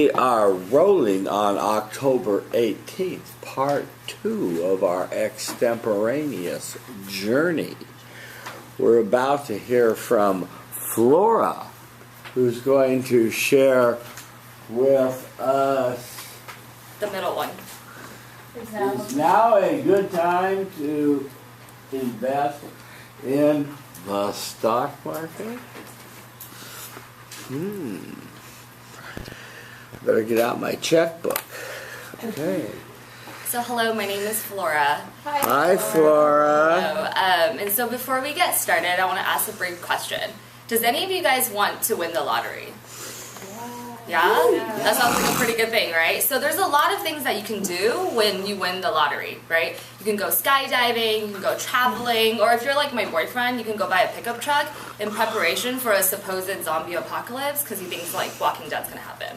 We are rolling on October 18th, part 2 of our extemporaneous journey. We're about to hear from Flora, who's going to share with us. The middle one. Is now a good time to invest in the stock market? Better get out my checkbook. Okay. So hello, my name is Flora. Hi, Flora. Hello. And so before we get started, I want to ask a brief question. Does any of you guys want to win the lottery? Yeah? That sounds like a pretty good thing, right? So there's a lot of things that you can do when you win the lottery, right? You can go skydiving, you can go traveling, or if you're like my boyfriend, you can go buy a pickup truck in preparation for a supposed zombie apocalypse because he thinks like Walking Dead's gonna happen.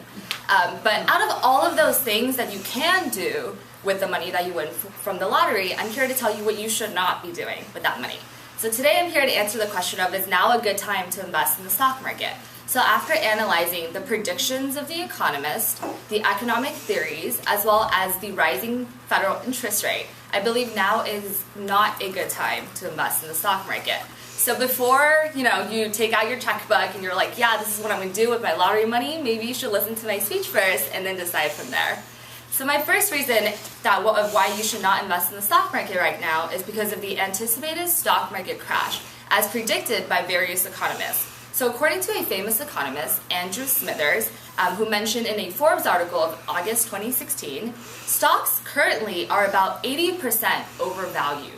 But out of all of those things that you can do with the money that you win from the lottery, I'm here to tell you what you should not be doing with that money. So today I'm here to answer the question of, is now a good time to invest in the stock market? So after analyzing the predictions of the economist, the economic theories, as well as the rising federal interest rate, I believe now is not a good time to invest in the stock market. So before, you take out your checkbook and you're like, yeah, this is what I'm going to do with my lottery money, maybe you should listen to my speech first and then decide from there. So my first reason of why you should not invest in the stock market right now is because of the anticipated stock market crash, as predicted by various economists. So according to a famous economist, Andrew Smithers, who mentioned in a Forbes article of August 2016, stocks currently are about 80% overvalued.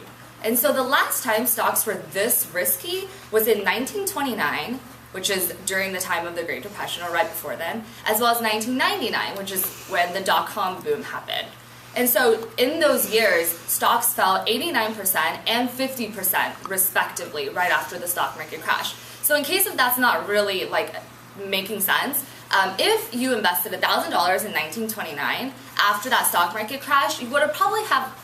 And so the last time stocks were this risky was in 1929, which is during the time of the Great Depression or right before then, as well as 1999, which is when the dot-com boom happened. And so in those years, stocks fell 89% and 50% respectively right after the stock market crash. So in case if that's not really making sense, if you invested $1,000 in 1929, after that stock market crash, you would have probably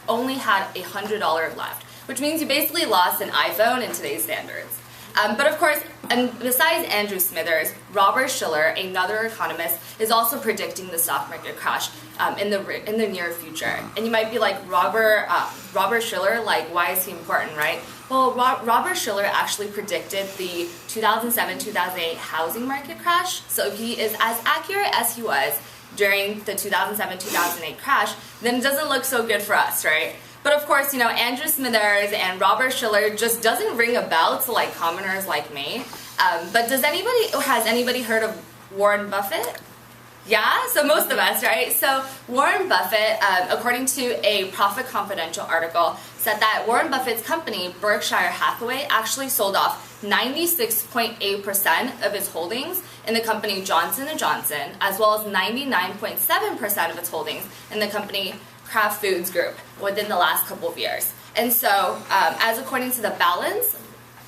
only had $100 left, which means you basically lost an iPhone in today's standards. But of course, and besides Andrew Smithers, Robert Shiller, another economist, is also predicting the stock market crash in the near future. And you might be like, Robert Shiller, why is he important, right? Well, Robert Shiller actually predicted the 2007-2008 housing market crash, so if he is as accurate as he was during the 2007-2008 crash, then it doesn't look so good for us, right? But of course, Andrew Smithers and Robert Shiller just doesn't ring a bell to commoners like me. But has anybody heard of Warren Buffett? Yeah, so most of us, right? So Warren Buffett, according to a Profit Confidential article, said that Warren Buffett's company, Berkshire Hathaway, actually sold off 96.8% of its holdings in the company Johnson & Johnson, as well as 99.7% of its holdings in the company Kraft Foods Group within the last couple of years. And so, as according to the Balance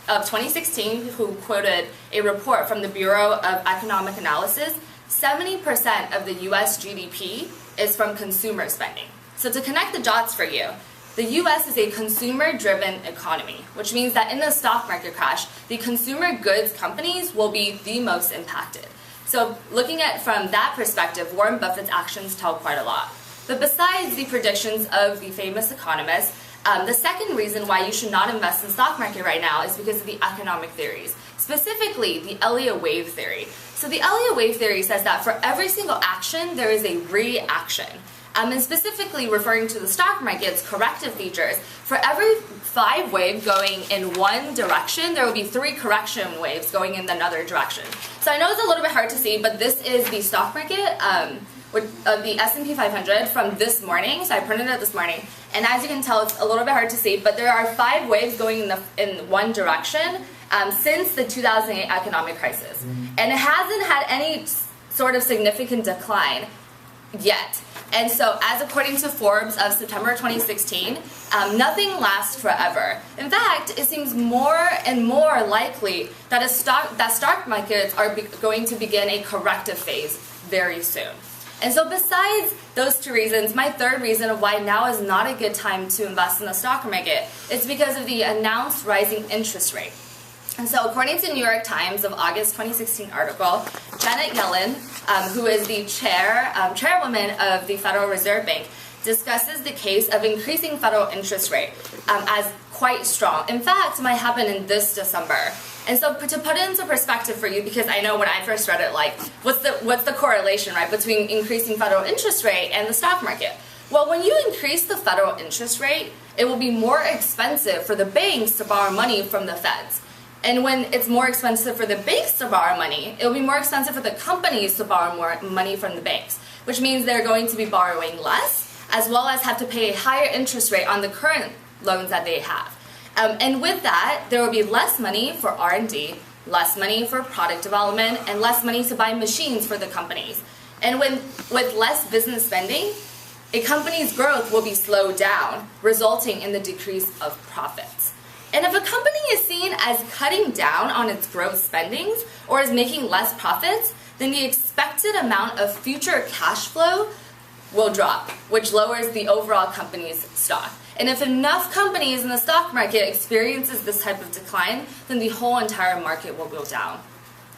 of 2016, who quoted a report from the Bureau of Economic Analysis, 70% of the U.S. GDP is from consumer spending. So to connect the dots for you, the U.S. is a consumer-driven economy, which means that in the stock market crash, the consumer goods companies will be the most impacted. So looking at from that perspective, Warren Buffett's actions tell quite a lot. But besides the predictions of the famous economists, the second reason why you should not invest in the stock market right now is because of the economic theories, specifically the Elliott wave theory. So the Elliott wave theory says that for every single action, there is a reaction. And specifically referring to the stock market's corrective features, for every 5 waves going in one direction, there will be 3 correction waves going in another direction. So I know it's a little bit hard to see, but this is the stock market, the S&P 500 from this morning. So I printed it this morning, and as you can tell, it's a little bit hard to see, but there are 5 waves going in one direction since the 2008 economic crisis, and it hasn't had any sort of significant decline yet. And so, as according to Forbes of September 2016, nothing lasts forever. In fact, it seems more and more likely that stock markets are going to begin a corrective phase very soon. And so besides those 2 reasons, my third reason of why now is not a good time to invest in the stock market is because of the announced rising interest rate. And so according to New York Times of August 2016 article, Janet Yellen, who is the chairwoman of the Federal Reserve Bank, discusses the case of increasing federal interest rate as quite strong. In fact, it might happen in this December. And so to put it into perspective for you, because I know when I first read it, like, what's the correlation, right, between increasing federal interest rate and the stock market? Well, when you increase the federal interest rate, it will be more expensive for the banks to borrow money from the feds. And when it's more expensive for the banks to borrow money, it will be more expensive for the companies to borrow more money from the banks, which means they're going to be borrowing less, as well as have to pay a higher interest rate on the current loans that they have. And with that, there will be less money for R&D, less money for product development, and less money to buy machines for the companies. And with less business spending, a company's growth will be slowed down, resulting in the decrease of profits. And if a company is seen as cutting down on its growth spendings or is making less profits, then the expected amount of future cash flow will drop, which lowers the overall company's stock. And if enough companies in the stock market experiences this type of decline, then the whole entire market will go down.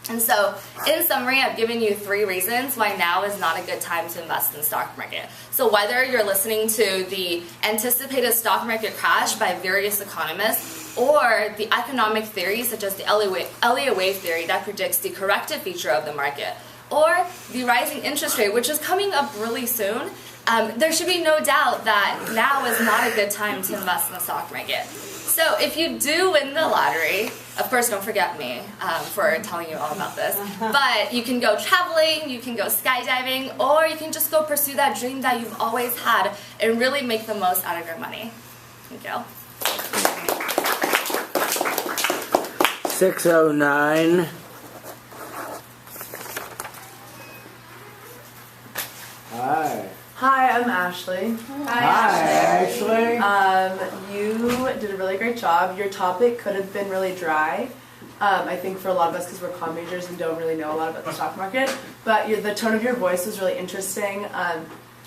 And so, in summary, I've given you 3 reasons why now is not a good time to invest in the stock market. So whether you're listening to the anticipated stock market crash by various economists, or the economic theories such as the Elliott wave theory that predicts the corrective feature of the market, or the rising interest rate, which is coming up really soon, there should be no doubt that now is not a good time to invest in the stock market. So if you do win the lottery, of course don't forget me for telling you all about this, but you can go traveling, you can go skydiving, or you can just go pursue that dream that you've always had and really make the most out of your money. Thank you. 609. Hi. Hi, I'm Ashley. Hi, Ashley. You did a really great job. Your topic could have been really dry. I think for a lot of us, because we're comm majors and don't really know a lot about the stock market. But the tone of your voice was really interesting.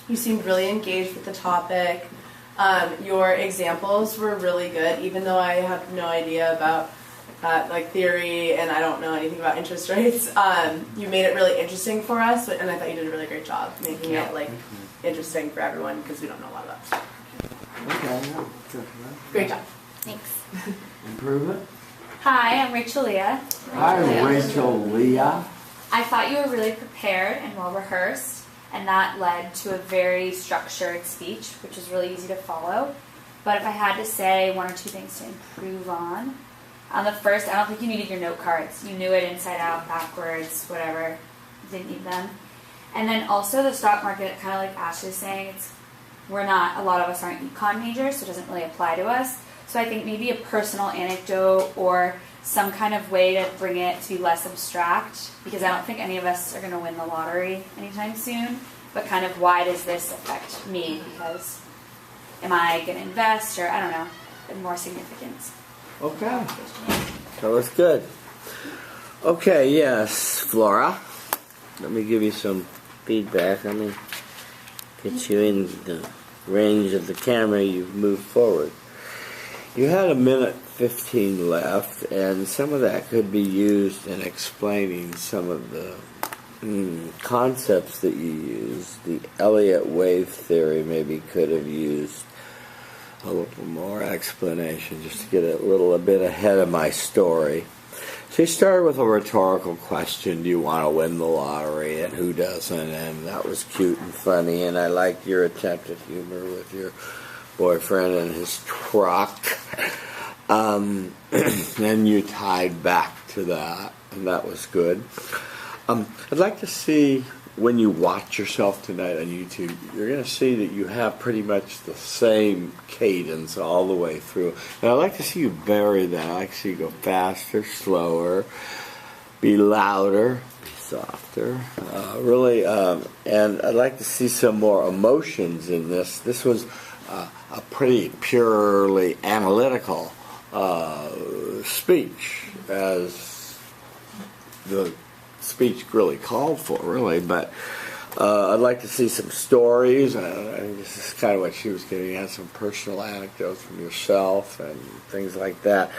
You seemed really engaged with the topic. Your examples were really good, even though I have no idea about like theory and I don't know anything about interest rates. You made it really interesting for us, and I thought you did a really great job making it like interesting for everyone because we don't know a lot about stuff. Okay, yeah. Great job. Thanks. Improvement. Hi, I'm Rachel Leah. Hi, Rachel Leah. I thought you were really prepared and well rehearsed, and that led to a very structured speech, which was really easy to follow. But if I had to say 1 or 2 things to improve on the first, I don't think you needed your note cards. You knew it inside out, backwards, whatever. You didn't need them. And then also the stock market, kind of like Ash is saying, a lot of us aren't econ majors, so it doesn't really apply to us. So I think maybe a personal anecdote or some kind of way to bring it to be less abstract, because I don't think any of us are going to win the lottery anytime soon, but kind of why does this affect me? Because am I going to invest, or I don't know, more significance. Okay. That was good. Okay, yes, Flora. Let me give you some feedback. Let me get you in the range of the camera. You've moved forward. You had 1:15 left, and some of that could be used in explaining some of the concepts that you used. The Elliott wave theory maybe could have used a little more explanation just to get a bit ahead of my story. So you started with a rhetorical question, do you want to win the lottery, and who doesn't? And that was cute and funny, and I liked your attempt at humor with your boyfriend and his truck. And you tied back to that, and that was good. I'd like to see, when you watch yourself tonight on YouTube, you're going to see that you have pretty much the same cadence all the way through. And I'd like to see you vary that. I'd like to see you go faster, slower, be louder, be softer. And I'd like to see some more emotions in this. This was a pretty purely analytical speech, as the speech really called for, really, but I'd like to see some stories. I think this is kind of what she was getting at, some personal anecdotes from yourself and things like that.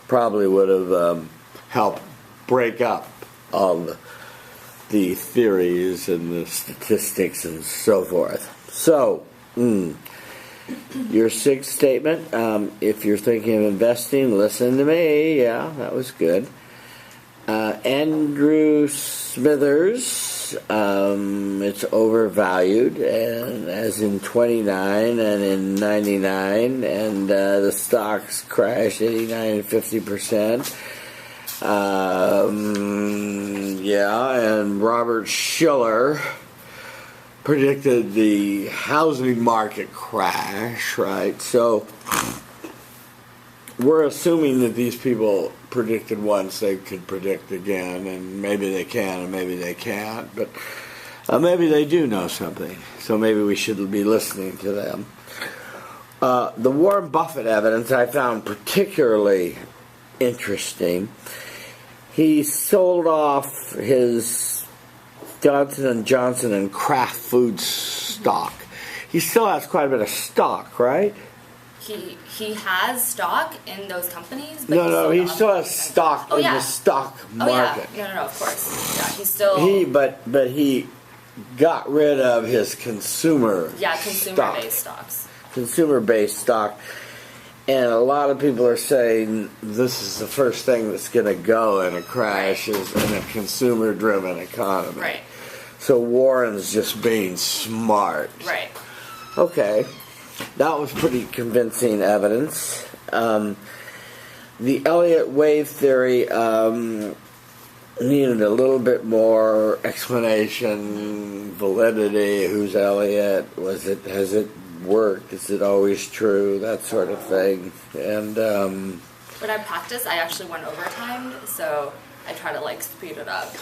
Probably would have help break up all the theories and the statistics and so forth. So, your sixth statement, if you're thinking of investing, listen to me. Yeah, that was good. Andrew Smithers, it's overvalued, and as in 29 and in 99, and the stocks crashed 89 and 50%. And Robert Schiller predicted the housing market crash, right? So we're assuming that these people predicted once, they could predict again, and maybe they can and maybe they can't, but maybe they do know something, so maybe we should be listening to them. The Warren Buffett evidence I found particularly interesting. He sold off his Johnson & Johnson and Kraft Foods stock. He still has quite a bit of stock, right? He has stock in those companies. But he still has stock in the stock market. Oh yeah, no, of course. Yeah, he's still. But he got rid of his consumer-based stocks. Consumer-based stock. And a lot of people are saying this is the first thing that's going to go in a crash is in a consumer-driven economy. Right. So Warren's just being smart. Right. Okay. That was pretty convincing evidence. The Elliott wave theory needed a little bit more explanation, validity. Who's Elliott? Has it worked? Is it always true? That sort of thing. And when I practiced, I actually went overtime, so I try to speed it up.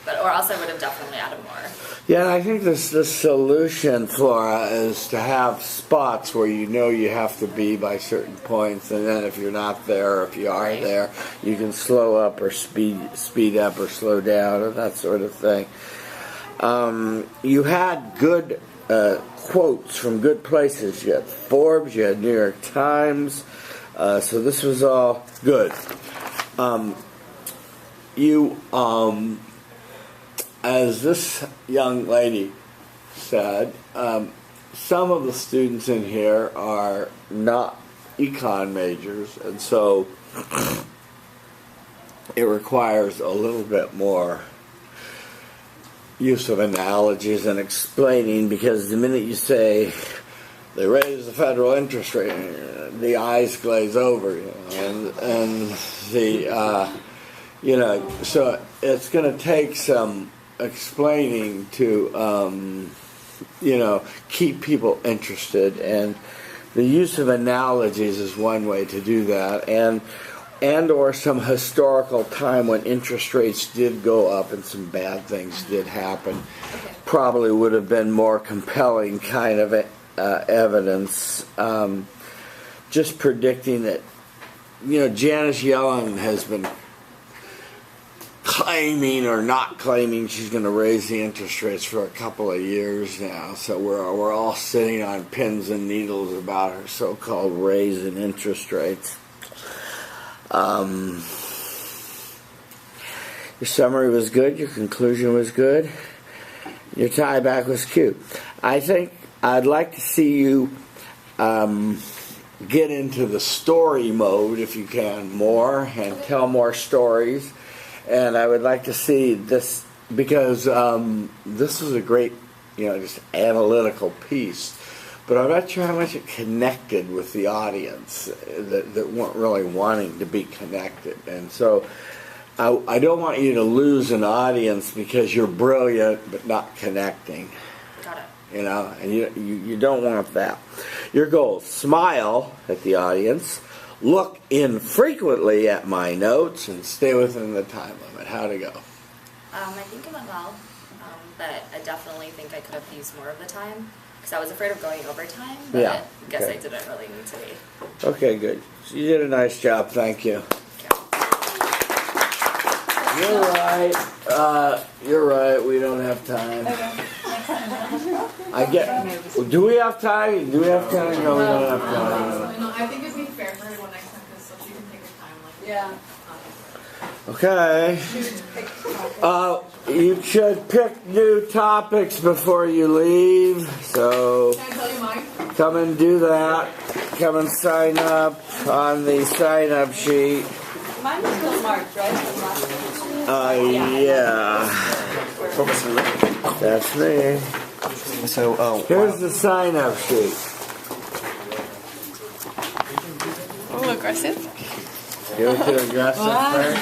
Or else I would have definitely added more. Yeah, I think the solution, Flora, is to have spots where you have to be by certain points, and then if you're not there, or if you are there, you can slow up or speed up or slow down, and that sort of thing. You had good quotes from good places. You had Forbes, you had New York Times, so this was all good. As this young lady said, some of the students in here are not econ majors, and so it requires a little bit more use of analogies and explaining, because the minute you say they raise the federal interest rate, the eyes glaze over, and so it's going to take some explaining to keep people interested, and the use of analogies is one way to do that, and or some historical time when interest rates did go up and some bad things did happen. Probably would have been more compelling kind of evidence. Just predicting that, Janet Yellen has been claiming or not claiming she's going to raise the interest rates for a couple of years now, so we're all sitting on pins and needles about her so-called raise in interest rates. Your summary was good, your conclusion was good, your tie back was cute. I think I'd like to see you get into the story mode if you can more and tell more stories. And I would like to see this, because this was a great, just analytical piece. But I'm not sure how much it connected with the audience that weren't really wanting to be connected. And so I don't want you to lose an audience because you're brilliant but not connecting. Got it. And you don't want that. Your goal, smile at the audience, look infrequently at my notes, and stay within the time limit. How'd it go? I think it went well, but I definitely think I could have used more of the time, because I was afraid of going overtime, but I guess I didn't really need to be. Okay, good. So you did a nice job. Thank you. You're right. You're right. We don't have time. Do we have time? Do we have time? No, we don't have time. No, I think it'd be fair for everyone next time, because so she can take her time. Okay. You should pick new topics before you leave. So come and do that. Come and sign up on the sign-up sheet. Mine was still marked, right? Yeah. That's me. So, Here's the sign-up sheet. Oh, aggressive. Give it to aggressive first.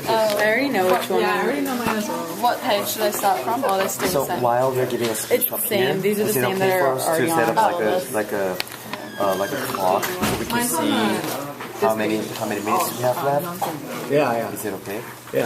I already know which one. Yeah, I already know mine as well. What page should I start from? Oh, they stay the so same. while they're giving us It's the same. These are the is it same okay that for are us already to set on up all of like a clock so we can see how many minutes we have left? Yeah. Is it okay? Yeah.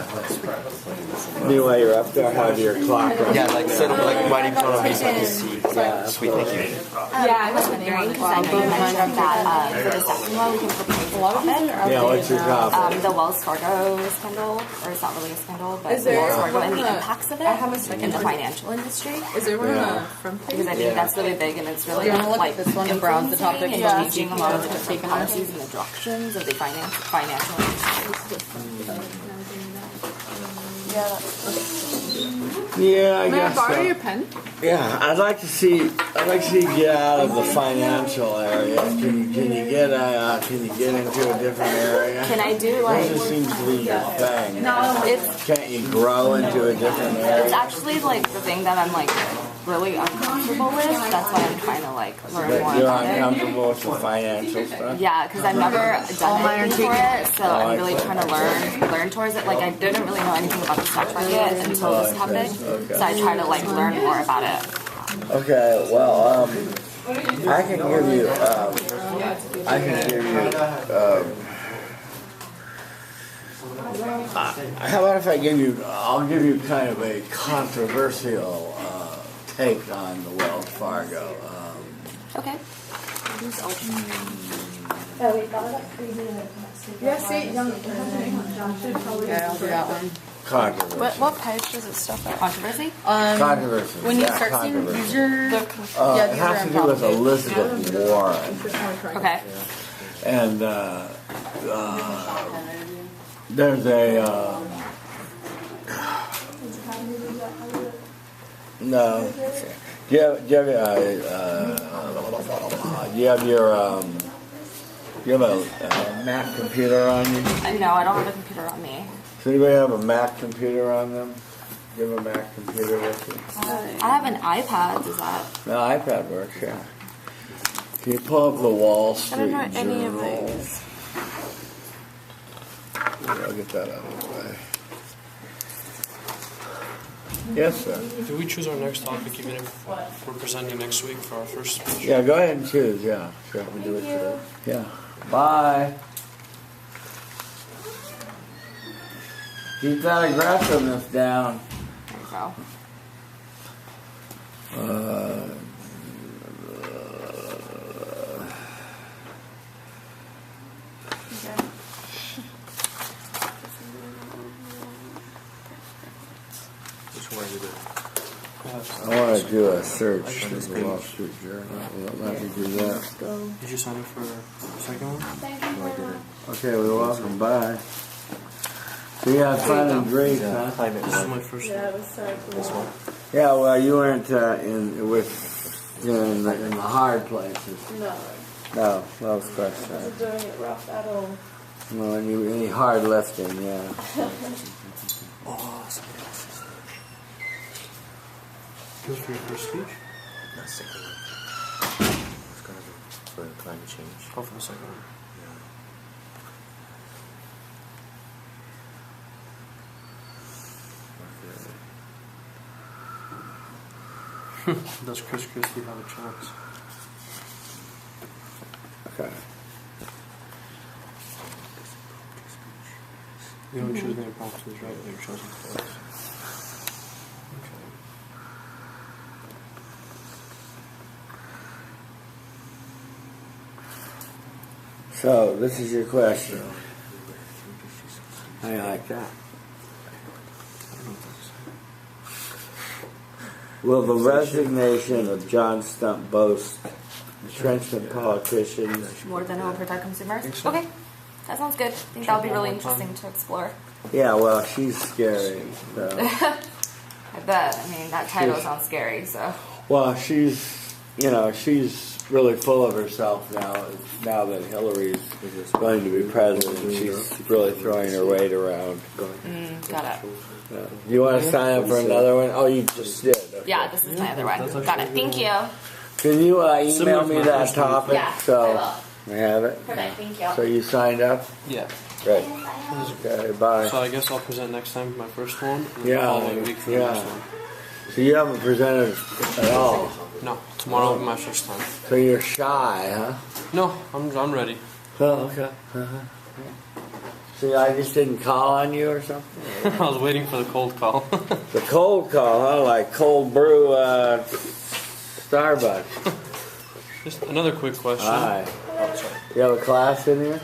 Anyway, you're up there. Have your clock right. Yeah, like set up like right in front of me so I can see. Yeah, sweet, thank you. Yeah, I was wondering because I know you mentioned that for the second one we can propose a topic. Yeah, what's your topic? The Wells Fargo scandal, or it's not really a scandal, but Is there Wells Fargo and the one that- impacts of it I have a in the financial industry. Is there one on Yeah. the front page? Because I think that's really big and it's really You wanna look like at this one? The brown's the topic. influencing Yeah. and changing a lot of the different policies and the directions of the financial industry. Yeah, I May I guess borrow so. your pen? Yeah, I'd like to see you get out of the financial area. Can you get into a different area? Can I do What like? seems to be your thing? No, it's Can't you grow into a different area? it's actually like the thing that I'm like really uncomfortable with. That's why I'm trying to like learn more You're about it. uncomfortable with the financial stuff? Yeah, because I've never done anything for it, so I'm really trying to learn towards it. Like I didn't really know anything about the stock market until this topic, so I try to like learn more about it. Okay, well, I can give you, how about if I'll give you kind of a controversial take on the Wells Fargo. Okay. Yeah, see, young should probably. Yeah, I'll do that one. Controversy. What page does it stuff at? Controversy? Controversy. When you Yeah, start seeing, controversy. use your It has to do with Elizabeth Warren. Okay. And there's a no. Do you have your Mac computer on you? No, I don't have a computer on me. Does anybody have a Mac computer on them? Do you have a Mac computer with you? I have an iPad. Is that? No, iPad works. Yeah. Can you pull up the Wall Street don't know any of Journal? these. I'll get that out of the way. Yes, sir. Do we choose our next topic even if we're presenting next week for our first speech? Yeah, go ahead and choose. Yeah, sure. We do it today. Yeah. Bye. Keep that aggressiveness down. There you go. Which one is it? I want to do a search for the Wall Street Journal. Will let me do that. Did you sign up for the second one? Okay, we're welcome. Bye. So you had fun and great, huh? This is my first one. This one? Yeah, well, you weren't in the hard places. No, No, that was question. I'm doing it rough at all. No, any hard lifting, yeah. Oh, somebody else is there. This for your first speech? Not second one. It's gonna be for climate change. Oh, for the second one. Does Chris Christie have a chance? Okay. You don't choose the impromptus, right? You're chosen for us. Okay. So, this is your question. How you like that? Will the resignation of John Stump boast entrenchment politicians? More than it will protect consumers. Think so. Okay. That sounds good. I think that would be really interesting to explore. Yeah, well, she's scary. So. I bet. I mean, that title sounds scary, so. Well, she's really full of herself now. Now that Hillary's going to be president, she's really throwing her weight around. Got it. You want to sign up for another one? Oh, you just did. Okay. Yeah, this is my other one. Got it. Thank you. Can you email me that topic? Yeah, so I I have it. Perfect. Thank you. So you signed up? Yeah. Great. Okay, bye. So I guess I'll present next time for my first one. And Yeah, the following week for the next one. So you haven't presented at all. No, tomorrow will be my first time. So you're shy, huh? No, I'm ready. Oh, okay. See, I just didn't call on you or something? I was waiting for the cold call. The cold call, huh? Like cold brew Starbucks. Just another quick question. Hi. Oh, sorry. You have a class in here?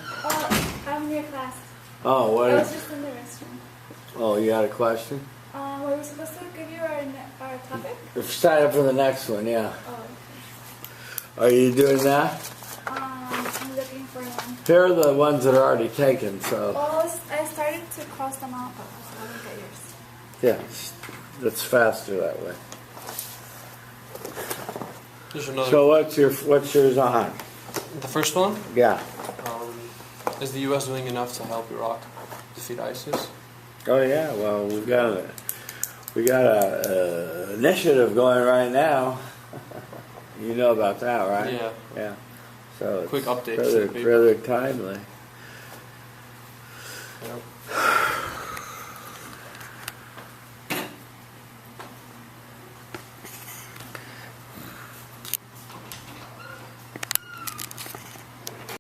I'm near class. Oh, what I was is... just in the restroom. Oh, you had a question? Were we supposed to give you our topic? Sign up for the next one, yeah. Oh, Are you doing that? I'm looking for one. Here are the ones that are already taken, so... Well, I started to cross them out, but I didn't get yours. Yeah, it's faster that way. There's another. So what's yours on? The first one. Yeah. Is the U.S. doing enough to help Iraq defeat ISIS? Oh yeah. Well, we got a initiative going right now. You know about that, right? Yeah. Yeah. So it's Quick update. rather timely. Yeah.